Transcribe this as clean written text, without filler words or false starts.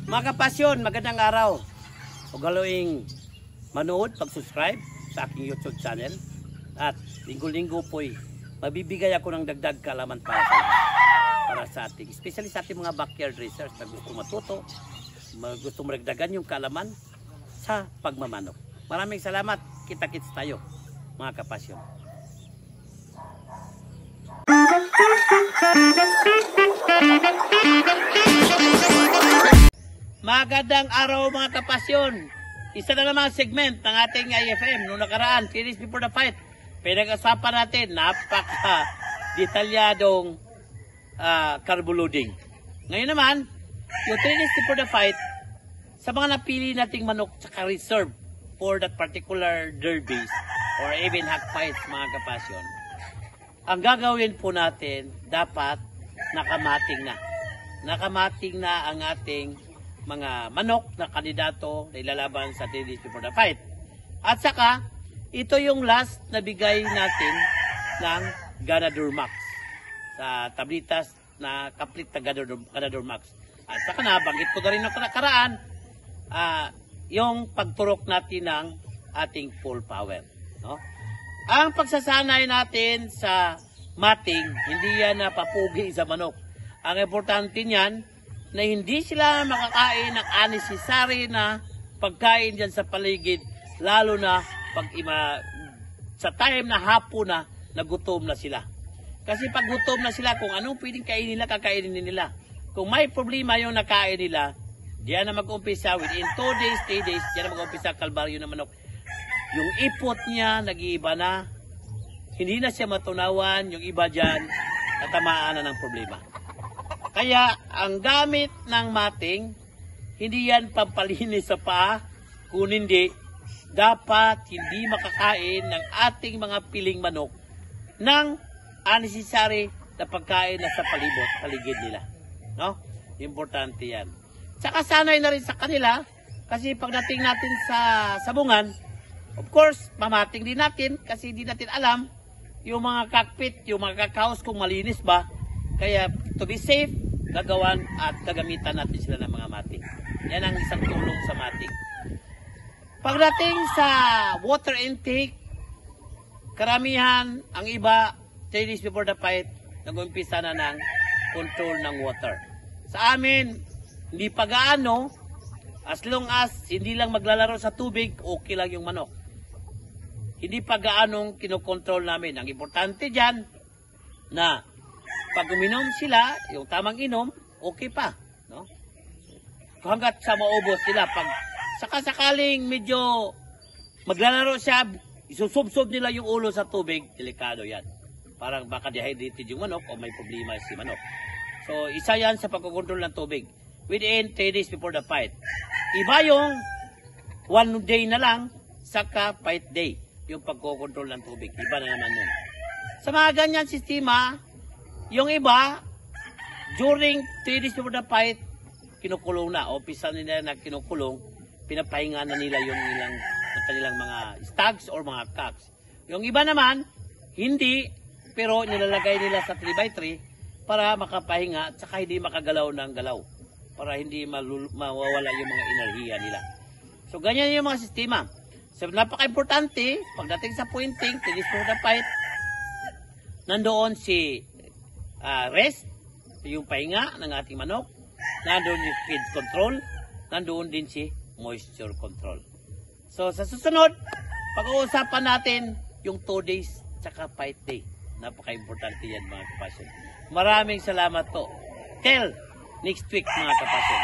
Mga kapasyon, magandang araw. Huwag galoing manood, pag-subscribe sa aking YouTube channel. At linggo-linggo po'y mabibigay ako ng dagdag kaalaman para sa ating, especially sa ating mga backyard racers na gusto matuto, gusto maragdagan yung kaalaman sa pagmamanok. Maraming salamat. Kita-kits tayo, mga kapasyon. Magandang araw mga kapasyon. Isa na namang segment ng ating IFM noong nakaraan, 3 days before the fight. Pinag-usapan natin napaka-detalyadong carbo loading. Ngayon naman, yung 3 days before the fight, sa mga napili nating manok sa reserve for that particular derbies or even hack fights mga kapasyon, ang gagawin po natin, dapat nakamating na. Nakamating na ang ating mga manok na kandidato na ilalaban sa 3 days before the fight. At saka, ito yung last na bigay natin ng Ganador Max sa tablitas na complete na Ganador Max. At saka nabanggit ko na rin ng nakaraan yung pagturok natin ng ating full power. No? Ang pagsasanay natin sa mating, hindi yan na papugi sa manok. Ang importante niyan, na hindi sila makakain ng unnecessary na pagkain dyan sa paligid, lalo na pag sa time na hapon na nagutom na sila. Kasi pag gutom na sila, kung anong pwedeng kainin nila, kakainin nila. Kung may problema yung nakain nila, diyan na mag-umpisa, within 2 days, 3 days, diyan na mag-umpisa kalbaryo ng manok. Yung ipot niya, nag-iiba na, hindi na siya matunawan, yung iba dyan, natamaan na ng problema. Kaya, ang gamit ng mating, hindi yan pampalinis sa paa, kung hindi, dapat hindi makakain ng ating mga piling manok ng unnecessary na pagkain na sa paligid nila. No? Importante yan. Tsaka sanay na rin sa kanila, kasi pagdating natin sa sabungan, of course, mamating din natin, kasi hindi natin alam yung mga cockpit, yung mga kakaos kung malinis ba. Kaya, to be safe, gagawan at gagamitan natin sila ng mga mating. Yan ang isang tulong sa mating. Pagdating sa water intake, karamihan, ang iba, 3 days before the fight, nag-umpisa na ng control ng water. Sa amin, hindi pa gaano, as long as hindi lang maglalaro sa tubig, okay lang yung manok. Hindi pa gaanong kinokontrol namin. Ang importante dyan, na pag uminom sila, yung tamang inom, okay pa. No? Hanggat sa maubos sila. Pag sakasakaling medyo maglalaro siya, isusubsob nila yung ulo sa tubig, delikado yan. Parang baka dehydrated yung manok o may problema si manok. So, isa yan sa pagkukontrol ng tubig. Within 3 days before the fight. Iba yung 1 day na lang, saka fight day. Yung pagkukontrol ng tubig. Iba na naman yun. Sa mga ganyan sistema, yung iba, during 3 days before the fight, kinukulong na. Opisa nila na kinukulong, pinapahinga na nila yung kanilang mga stags or mga cocks. Yung iba naman, hindi, pero nilalagay nila sa 3x3 para makapahinga at saka hindi makagalaw ng galaw. Para hindi mawawala yung mga enerhiya nila. So, ganyan yung mga sistema. So, napaka-importante, pagdating sa pointing, 3 days before the fight, nandoon si rest, yung pahinga ng ating manok, nandoon yung feed control, nandoon din si moisture control. So sa susunod, pag-uusapan natin yung 2 days tsaka fight day. Napaka-importante yan mga kapasyon. Maraming salamat po. Till next week mga kapasyon.